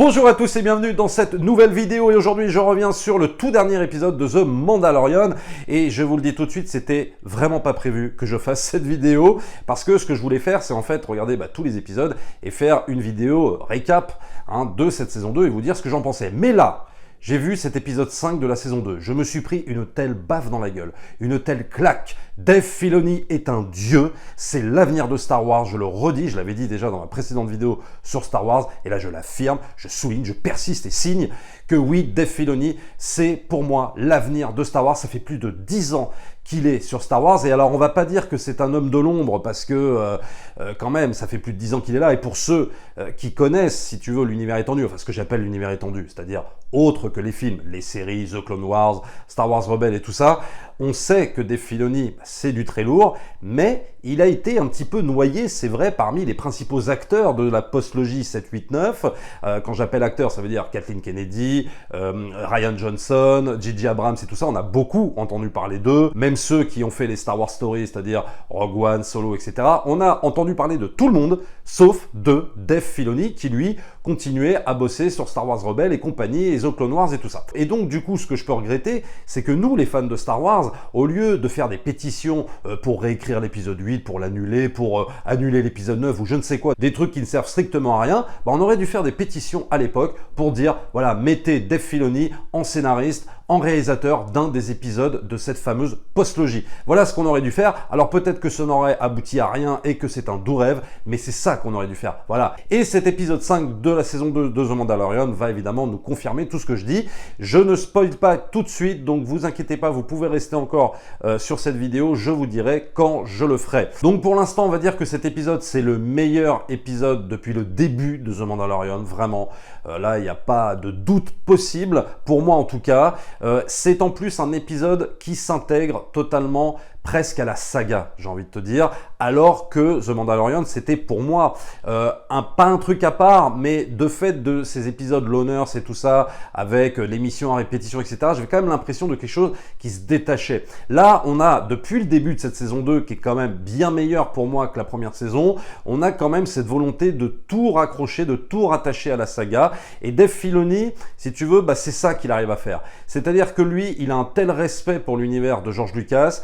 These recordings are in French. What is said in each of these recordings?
Bonjour à tous et bienvenue dans cette nouvelle vidéo et aujourd'hui je reviens sur le tout dernier épisode de The Mandalorian et je vous le dis tout de suite, c'était vraiment pas prévu que je fasse cette vidéo parce que ce que je voulais faire c'est en fait regarder tous les épisodes et faire une vidéo récap de cette saison 2 et vous dire ce que j'en pensais. Mais là, j'ai vu cet épisode 5 de la saison 2, je me suis pris une telle baffe dans la gueule, une telle claque. Dave Filoni est un dieu, c'est l'avenir de Star Wars, je le redis, je l'avais dit déjà dans ma précédente vidéo sur Star Wars, et là je l'affirme, je souligne, je persiste et signe que oui, Dave Filoni, c'est pour moi l'avenir de Star Wars, ça fait plus de 10 ans qu'il est sur Star Wars, et alors on va pas dire que c'est un homme de l'ombre, parce que quand même, ça fait plus de 10 ans qu'il est là, et pour ceux qui connaissent, si tu veux, l'univers étendu, enfin ce que j'appelle l'univers étendu, c'est-à-dire autre que les films, les séries, The Clone Wars, Star Wars Rebels et tout ça, on sait que Dave Filoni, c'est du très lourd, mais il a été un petit peu noyé, c'est vrai, parmi les principaux acteurs de la postlogie 7-8-9. Quand j'appelle acteur, ça veut dire Kathleen Kennedy, Rian Johnson, J.J. Abrams et tout ça, on a beaucoup entendu parler d'eux. Même ceux qui ont fait les Star Wars Stories, c'est-à-dire Rogue One, Solo, etc. On a entendu parler de tout le monde, sauf de Dave Filoni, qui lui continuait à bosser sur Star Wars Rebels et compagnie, et The Clone Wars et tout ça. Et donc, du coup, ce que je peux regretter, c'est que nous, les fans de Star Wars, au lieu de faire des pétitions pour réécrire l'épisode 8, pour l'annuler, pour annuler l'épisode 9 ou je ne sais quoi, des trucs qui ne servent strictement à rien, on aurait dû faire des pétitions à l'époque pour dire, voilà, mettez Dave Filoni en scénariste, en réalisateur d'un des épisodes de cette fameuse postlogie. Voilà ce qu'on aurait dû faire. Alors peut-être que ça n'aurait abouti à rien et que c'est un doux rêve, mais c'est ça qu'on aurait dû faire. Voilà. Et cet épisode 5 de la saison 2 de The Mandalorian va évidemment nous confirmer tout ce que je dis. Je ne spoil pas tout de suite, donc vous inquiétez pas, vous pouvez rester encore sur cette vidéo, je vous dirai quand je le ferai. Donc pour l'instant, on va dire que cet épisode, c'est le meilleur épisode depuis le début de The Mandalorian, vraiment. Là, il n'y a pas de doute possible, pour moi en tout cas. C'est en plus un épisode qui s'intègre totalement presque à la saga, j'ai envie de te dire, alors que The Mandalorian, c'était pour moi pas un truc à part, mais de fait de ces épisodes Loners et tout ça, avec l'émission à répétition, etc., j'avais quand même l'impression de quelque chose qui se détachait. Là, on a, depuis le début de cette saison 2, qui est quand même bien meilleure pour moi que la première saison, on a quand même cette volonté de tout raccrocher, de tout rattacher à la saga, et Dave Filoni, si tu veux, c'est ça qu'il arrive à faire. C'est-à-dire que lui, il a un tel respect pour l'univers de George Lucas,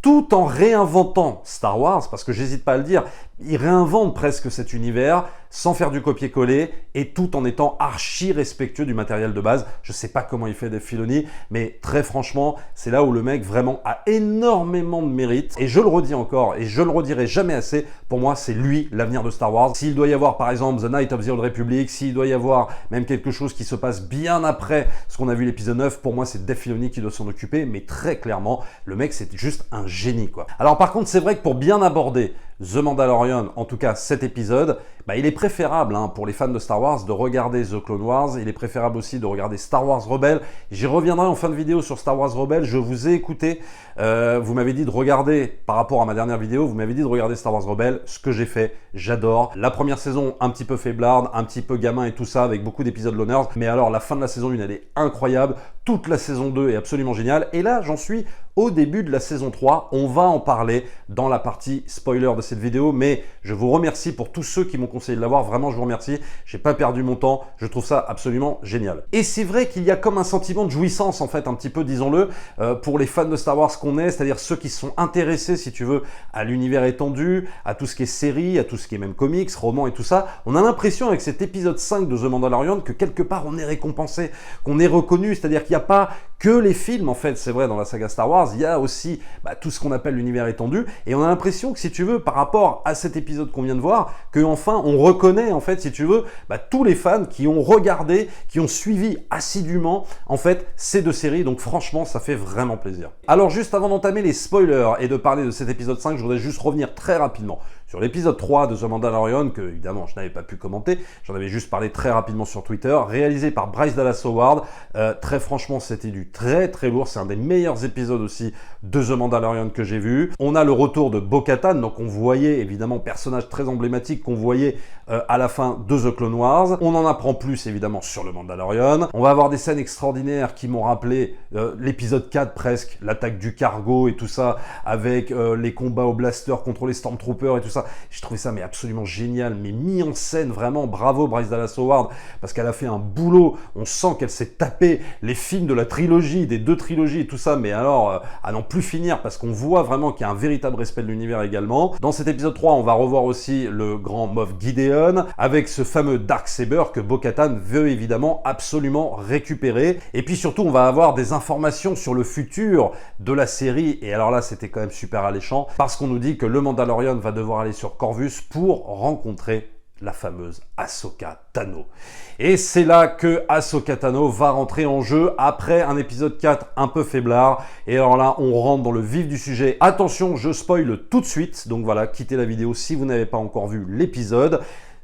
tout en réinventant Star Wars, parce que j'hésite pas à le dire, il réinvente presque cet univers sans faire du copier-coller et tout en étant archi respectueux du matériel de base. Je sais pas comment il fait Dave Filoni, mais très franchement, c'est là où le mec vraiment a énormément de mérite. Et je le redis encore, et je le redirai jamais assez, pour moi, c'est lui l'avenir de Star Wars. S'il doit y avoir par exemple The Night of the Old Republic, s'il doit y avoir même quelque chose qui se passe bien après ce qu'on a vu l'épisode 9, pour moi, c'est Dave Filoni qui doit s'en occuper, mais très clairement, le mec, c'est juste un génie, quoi. Alors par contre, c'est vrai que pour bien aborder The Mandalorian, en tout cas cet épisode, il est préférable pour les fans de Star Wars de regarder The Clone Wars, il est préférable aussi de regarder Star Wars Rebels. J'y reviendrai en fin de vidéo sur Star Wars Rebels, je vous ai écouté, vous m'avez dit de regarder, par rapport à ma dernière vidéo, vous m'avez dit de regarder Star Wars Rebels, ce que j'ai fait, j'adore. La première saison, un petit peu faiblarde, un petit peu gamin et tout ça, avec beaucoup d'épisodes Loners, mais alors la fin de la saison 1, elle est incroyable, toute la saison 2 est absolument géniale, et là j'en suis au début de la saison 3, on va en parler dans la partie spoiler de cette vidéo, mais je vous remercie pour tous ceux qui m'ont conseillé de l'avoir, vraiment je vous remercie, j'ai pas perdu mon temps, je trouve ça absolument génial. Et c'est vrai qu'il y a comme un sentiment de jouissance en fait, un petit peu disons-le, pour les fans de Star Wars qu'on est, c'est-à-dire ceux qui sont intéressés si tu veux à l'univers étendu, à tout ce qui est série, à tout ce qui est même comics, romans et tout ça, on a l'impression avec cet épisode 5 de The Mandalorian que quelque part on est récompensé, qu'on est reconnu, c'est-à-dire qu'il n'y a pas que les films en fait, c'est vrai dans la saga Star Wars, il y a aussi tout ce qu'on appelle l'univers étendu, et on a l'impression que si tu veux, par rapport à cet épisode qu'on vient de voir, que enfin on reconnaît en fait, si tu veux, tous les fans qui ont regardé, qui ont suivi assidûment en fait ces deux séries, donc franchement ça fait vraiment plaisir. Alors juste avant d'entamer les spoilers et de parler de cet épisode 5, je voudrais juste revenir très rapidement sur l'épisode 3 de The Mandalorian, que évidemment je n'avais pas pu commenter, j'en avais juste parlé très rapidement sur Twitter, réalisé par Bryce Dallas Howard. Très franchement c'était du très très lourd, c'est un des meilleurs épisodes aussi de The Mandalorian que j'ai vu. On a le retour de Bo-Katan, donc on voyait évidemment personnage très emblématique qu'on voyait à la fin de The Clone Wars. On en apprend plus évidemment sur le Mandalorian. On va avoir des scènes extraordinaires qui m'ont rappelé l'épisode 4 presque, l'attaque du cargo et tout ça, avec les combats au blaster contre les Stormtroopers et tout ça. ça. J'ai trouvé ça mais absolument génial, mais mis en scène vraiment. Bravo Bryce Dallas Howard, parce qu'elle a fait un boulot. On sent qu'elle s'est tapé les films de la trilogie, des 2 trilogies et tout ça, mais alors à n'en plus finir, parce qu'on voit vraiment qu'il y a un véritable respect de l'univers également. Dans cet épisode 3, on va revoir aussi le grand Moff Gideon, avec ce fameux Darksaber que Bo-Katan veut évidemment absolument récupérer. Et puis surtout, on va avoir des informations sur le futur de la série, et alors là, c'était quand même super alléchant, parce qu'on nous dit que le Mandalorian va devoir aller sur Corvus pour rencontrer la fameuse Ahsoka Tano. Et c'est là que Ahsoka Tano va rentrer en jeu après un épisode 4 un peu faiblard. Et alors là, on rentre dans le vif du sujet. Attention, je spoil tout de suite. Donc voilà, quittez la vidéo si vous n'avez pas encore vu l'épisode.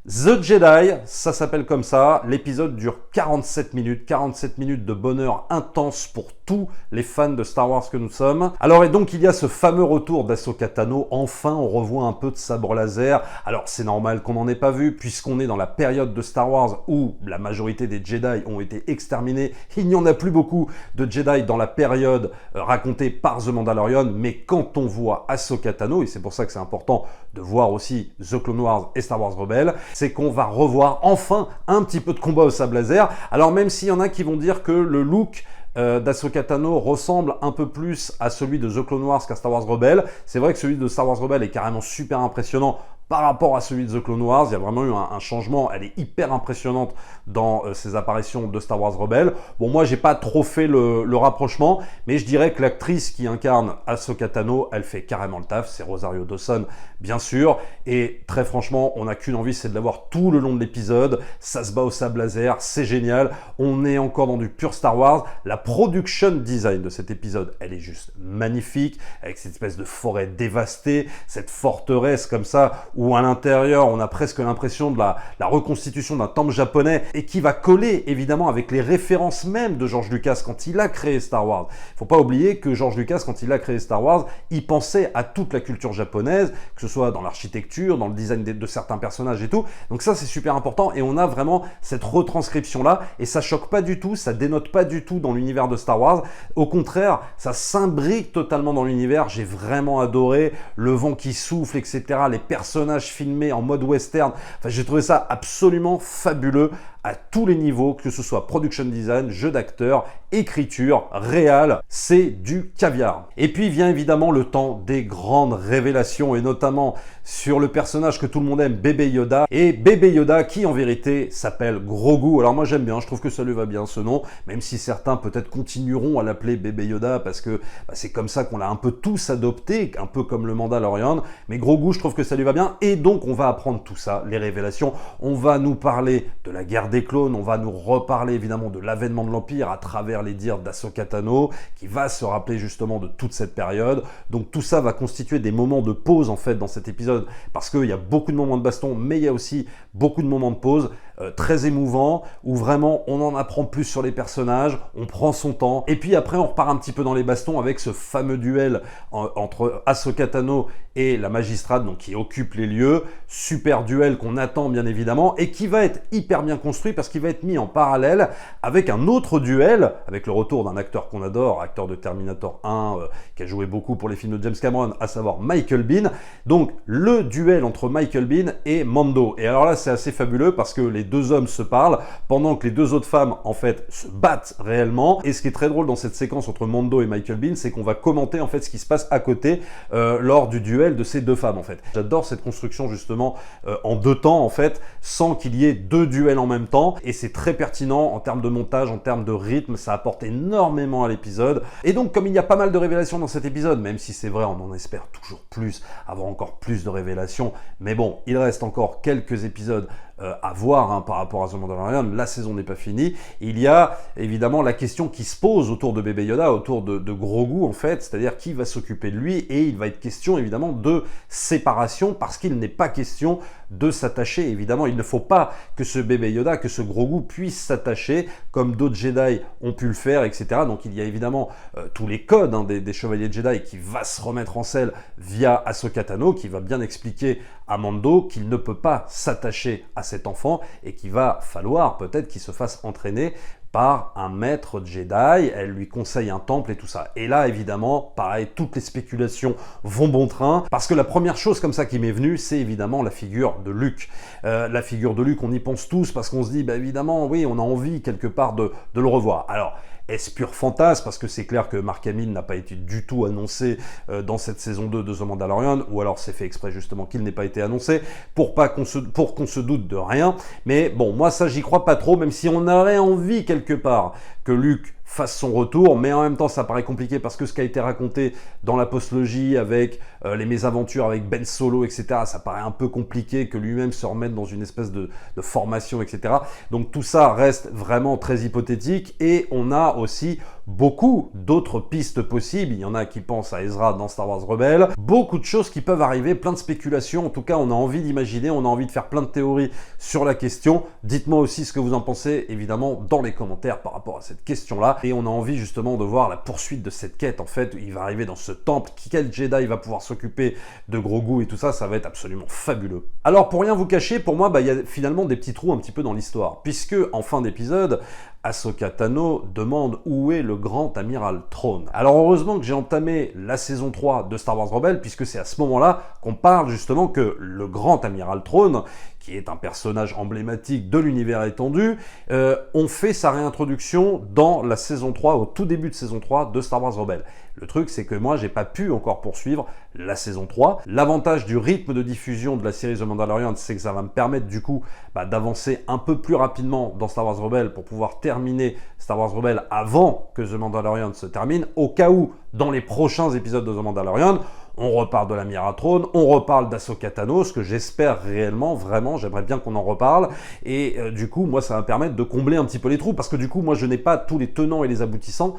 The Jedi, ça s'appelle comme ça. L'épisode dure 47 minutes de bonheur intense pour tous les fans de Star Wars que nous sommes. Alors et donc il y a ce fameux retour d'Ahsoka Tano. Enfin, on revoit un peu de sabre laser. Alors c'est normal qu'on n'en ait pas vu, puisqu'on est dans la période de Star Wars où la majorité des Jedi ont été exterminés. Il n'y en a plus beaucoup de Jedi dans la période racontée par The Mandalorian. Mais quand on voit Ahsoka Tano, et c'est pour ça que c'est important de voir aussi The Clone Wars et Star Wars Rebels, c'est qu'on va revoir enfin un petit peu de combat au sabre laser. Alors même s'il y en a qui vont dire que le look d'Ahsoka Tano ressemble un peu plus à celui de The Clone Wars qu'à Star Wars Rebels, c'est vrai que celui de Star Wars Rebels est carrément super impressionnant par rapport à celui de The Clone Wars. Il y a vraiment eu un changement. Elle est hyper impressionnante dans ses apparitions de Star Wars Rebels. Bon, moi, j'ai pas trop fait le rapprochement, mais je dirais que l'actrice qui incarne Ahsoka Tano, elle fait carrément le taf. C'est Rosario Dawson, bien sûr. Et très franchement, on n'a qu'une envie, c'est de la voir tout le long de l'épisode. Ça se bat au sabre laser, c'est génial. On est encore dans du pur Star Wars. La production design de cet épisode, elle est juste magnifique, avec cette espèce de forêt dévastée, cette forteresse comme ça, où à l'intérieur, on a presque l'impression de la reconstitution d'un temple japonais, et qui va coller évidemment avec les références même de George Lucas quand il a créé Star Wars. Il ne faut pas oublier que George Lucas, quand il a créé Star Wars, il pensait à toute la culture japonaise, que ce soit dans l'architecture, dans le design de certains personnages et tout. Donc ça, c'est super important, et on a vraiment cette retranscription-là, et ça choque pas du tout, ça dénote pas du tout dans l'univers de Star Wars. Au contraire, ça s'imbrique totalement dans l'univers. J'ai vraiment adoré le vent qui souffle, etc., les personnages filmés en mode western. Enfin, j'ai trouvé ça absolument fabuleux à tous les niveaux, que ce soit production design, jeu d'acteur, écriture, réal, c'est du caviar. Et puis vient évidemment le temps des grandes révélations, et notamment sur le personnage que tout le monde aime, Bébé Yoda. Et Bébé Yoda qui en vérité s'appelle Grogu. Alors moi j'aime bien, je trouve que ça lui va bien ce nom, même si certains peut-être continueront à l'appeler Bébé Yoda parce que c'est comme ça qu'on l'a un peu tous adopté, un peu comme le Mandalorian. Mais Grogu, je trouve que ça lui va bien, et donc on va apprendre tout ça, les révélations. On va nous parler de la guerre des clones, on va nous reparler évidemment de l'avènement de l'Empire à travers les dires d'Ahsoka Tano, qui va se rappeler justement de toute cette période. Donc tout ça va constituer des moments de pause en fait dans cet épisode, parce qu'il y a beaucoup de moments de baston, mais il y a aussi beaucoup de moments de pause très émouvants, où vraiment on en apprend plus sur les personnages, on prend son temps, et puis après on repart un petit peu dans les bastons avec ce fameux duel entre Ahsoka Tano et la magistrate, donc qui occupe les lieux. Super duel qu'on attend bien évidemment, et qui va être hyper bien construit parce qu'il va être mis en parallèle avec un autre duel, avec le retour d'un acteur qu'on adore, acteur de Terminator 1, qui a joué beaucoup pour les films de James Cameron, à savoir Michael Biehn. Donc le duel entre Michael Biehn et Mando. Et alors là, c'est assez fabuleux parce que les deux hommes se parlent pendant que les deux autres femmes en fait se battent réellement. Et ce qui est très drôle dans cette séquence entre Mando et Michael Biehn, c'est qu'on va commenter en fait ce qui se passe à côté lors du duel de ces deux femmes en fait. J'adore cette construction justement en deux temps en fait, sans qu'il y ait deux duels en même temps, et c'est très pertinent en termes de montage, en termes de rythme, ça apporte énormément à l'épisode. Et donc comme il y a pas mal de révélations dans cet épisode, même si c'est vrai on en espère toujours plus, avoir encore plus de révélations, mais bon, il reste encore quelques épisodes à voir hein, par rapport à The Mandalorian, la saison n'est pas finie. Il y a évidemment la question qui se pose autour de Bébé Yoda, autour de Grogu en fait, c'est-à-dire qui va s'occuper de lui, et il va être question évidemment de séparation, parce qu'il n'est pas question de s'attacher. Évidemment, il ne faut pas que ce Bébé Yoda, que ce Grogu puisse s'attacher comme d'autres Jedi ont pu le faire, etc. Donc il y a évidemment tous les codes hein, des chevaliers Jedi qui va se remettre en selle via Ahsoka Tano, qui va bien expliquer à Mando qu'il ne peut pas s'attacher à cet enfant, et qu'il va falloir peut-être qu'il se fasse entraîner par un maître Jedi, elle lui conseille un temple et tout ça. Et là, évidemment, pareil, toutes les spéculations vont bon train, parce que la première chose comme ça qui m'est venue, c'est évidemment la figure de Luke. La figure de Luke, on y pense tous, parce qu'on se dit, bah évidemment, oui, on a envie quelque part de le revoir. Alors, est-ce pur fantasme? Parce que c'est clair que Mark Hamill n'a pas été du tout annoncé dans cette saison 2 de The Mandalorian, ou alors c'est fait exprès justement qu'il n'ait pas été annoncé, pour qu'on se doute de rien. Mais bon, moi ça j'y crois pas trop, même si on aurait envie quelque part que Luke fasse son retour, mais en même temps ça paraît compliqué parce que ce qui a été raconté dans la postlogie avec les mésaventures avec Ben Solo, etc., ça paraît un peu compliqué que lui-même se remette dans une espèce de formation, etc. Donc tout ça reste vraiment très hypothétique, et on a aussi beaucoup d'autres pistes possibles. Il y en a qui pensent à Ezra dans Star Wars Rebels, beaucoup de choses qui peuvent arriver, plein de spéculations. En tout cas, on a envie d'imaginer, on a envie de faire plein de théories sur la question. Dites-moi aussi ce que vous en pensez, évidemment, dans les commentaires par rapport à cette question-là. Et on a envie justement de voir la poursuite de cette quête. En fait, il va arriver dans ce temple, quel Jedi va pouvoir s'occuper de Grogu et tout ça, ça va être absolument fabuleux. Alors, pour rien vous cacher, pour moi, il y a finalement des petits trous un petit peu dans l'histoire, puisque en fin d'épisode, Ahsoka Tano demande où est le grand amiral Thrawn. Alors heureusement que j'ai entamé la saison 3 de Star Wars Rebels, puisque c'est à ce moment-là qu'on parle justement que le grand amiral Thrawn, qui est un personnage emblématique de l'univers étendu, on fait sa réintroduction dans la saison 3, au tout début de saison 3 de Star Wars Rebels. Le truc, c'est que moi, j'ai pas pu encore poursuivre la saison 3. L'avantage du rythme de diffusion de la série The Mandalorian, c'est que ça va me permettre du coup d'avancer un peu plus rapidement dans Star Wars Rebels pour pouvoir terminer Star Wars Rebels avant que The Mandalorian se termine, au cas où, dans les prochains épisodes de The Mandalorian, on reparle de l'amiral Thrawn, on reparle d'Ahsoka Tano, ce que j'espère réellement, vraiment, j'aimerais bien qu'on en reparle, et du coup, moi, ça va me permettre de combler un petit peu les trous, parce que du coup, moi, je n'ai pas tous les tenants et les aboutissants,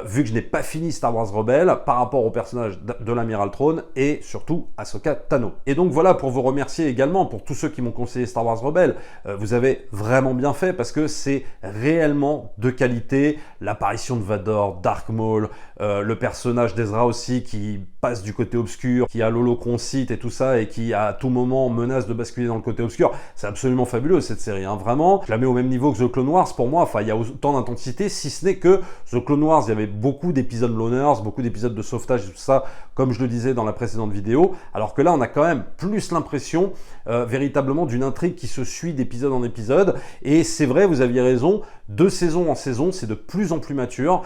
vu que je n'ai pas fini Star Wars Rebels par rapport au personnage de l'amiral Thrawn et surtout Ahsoka Tano. Et donc voilà, pour vous remercier également pour tous ceux qui m'ont conseillé Star Wars Rebels, vous avez vraiment bien fait parce que c'est réellement de qualité. L'apparition de Vador, Dark Maul, le personnage d'Ezra aussi qui passe du côté obscur, qui a l'holocron Sith et tout ça et qui à tout moment menace de basculer dans le côté obscur, c'est absolument fabuleux cette série, hein, vraiment. Je la mets au même niveau que The Clone Wars pour moi, enfin il y a autant d'intensité, si ce n'est que The Clone Wars, il y avait beaucoup d'épisodes loners, beaucoup d'épisodes de sauvetage et tout ça, comme je le disais dans la précédente vidéo, alors que là on a quand même plus l'impression véritablement d'une intrigue qui se suit d'épisode en épisode, et c'est vrai, vous aviez raison, de saison en saison, c'est de plus en plus mature,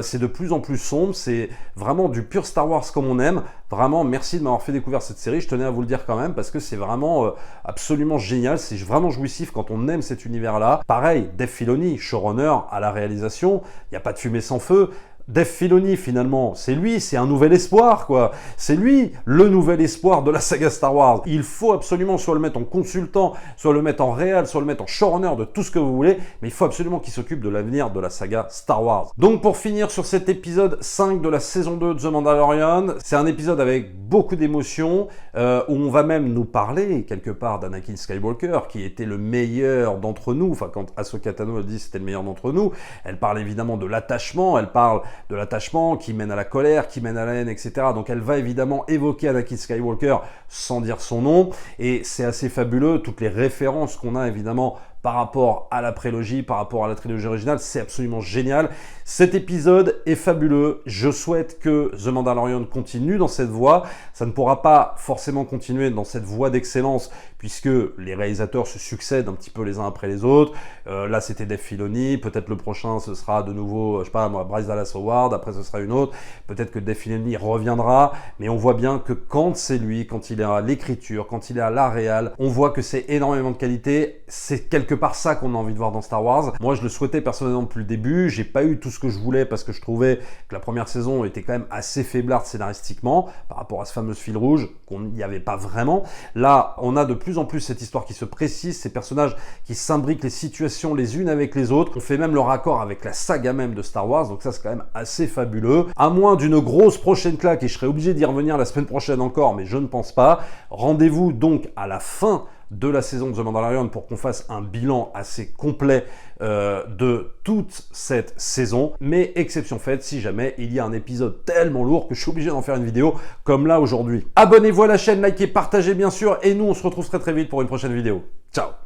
c'est de plus en plus sombre, c'est vraiment du pur Star Wars comme on aime. Vraiment, merci de m'avoir fait découvrir cette série, je tenais à vous le dire quand même, parce que c'est vraiment absolument génial, c'est vraiment jouissif quand on aime cet univers-là. Pareil, Dave Filoni, showrunner à la réalisation, il n'y a pas de fumée sans feu. Dave Filoni, finalement, c'est lui, c'est un nouvel espoir, quoi. C'est lui, le nouvel espoir de la saga Star Wars. Il faut absolument soit le mettre en consultant, soit le mettre en réal, soit le mettre en showrunner, de tout ce que vous voulez, mais il faut absolument qu'il s'occupe de l'avenir de la saga Star Wars. Donc, pour finir sur cet épisode 5 de la saison 2 de The Mandalorian, c'est un épisode avec beaucoup d'émotions, où on va même nous parler, quelque part, d'Anakin Skywalker, qui était le meilleur d'entre nous. Enfin, quand Ahsoka Tano, elle dit c'était le meilleur d'entre nous, elle parle évidemment de l'attachement, elle parle de l'attachement qui mène à la colère, qui mène à la haine, etc. Donc elle va évidemment évoquer Anakin Skywalker sans dire son nom, et c'est assez fabuleux, toutes les références qu'on a évidemment par rapport à la prélogie, par rapport à la trilogie originale, c'est absolument génial. Cet épisode est fabuleux, je souhaite que The Mandalorian continue dans cette voie, ça ne pourra pas forcément continuer dans cette voie d'excellence, puisque les réalisateurs se succèdent un petit peu les uns après les autres. Là c'était Dave Filoni, peut-être le prochain ce sera de nouveau, je sais pas moi, Bryce Dallas Howard, après ce sera une autre, peut-être que Dave Filoni reviendra, mais on voit bien que quand c'est lui, quand il est à l'écriture, quand il est à la réal, on voit que c'est énormément de qualité, c'est quelque part ça qu'on a envie de voir dans Star Wars. Moi je le souhaitais personnellement depuis le début, j'ai pas eu tout ce que je voulais parce que je trouvais que la première saison était quand même assez faiblarde scénaristiquement par rapport à ce fameux fil rouge qu'on n'y avait pas vraiment. Là on a de plus en plus cette histoire qui se précise, ces personnages qui s'imbriquent les situations les unes avec les autres, on fait même le raccord avec la saga même de Star Wars, donc ça c'est quand même assez fabuleux. À moins d'une grosse prochaine claque, et je serai obligé d'y revenir la semaine prochaine encore, mais je ne pense pas. Rendez-vous donc à la fin de la saison de The Mandalorian pour qu'on fasse un bilan assez complet de toute cette saison, mais exception faite si jamais il y a un épisode tellement lourd que je suis obligé d'en faire une vidéo comme là aujourd'hui. Abonnez-vous à la chaîne, likez, partagez bien sûr, et nous on se retrouve très très vite pour une prochaine vidéo. Ciao!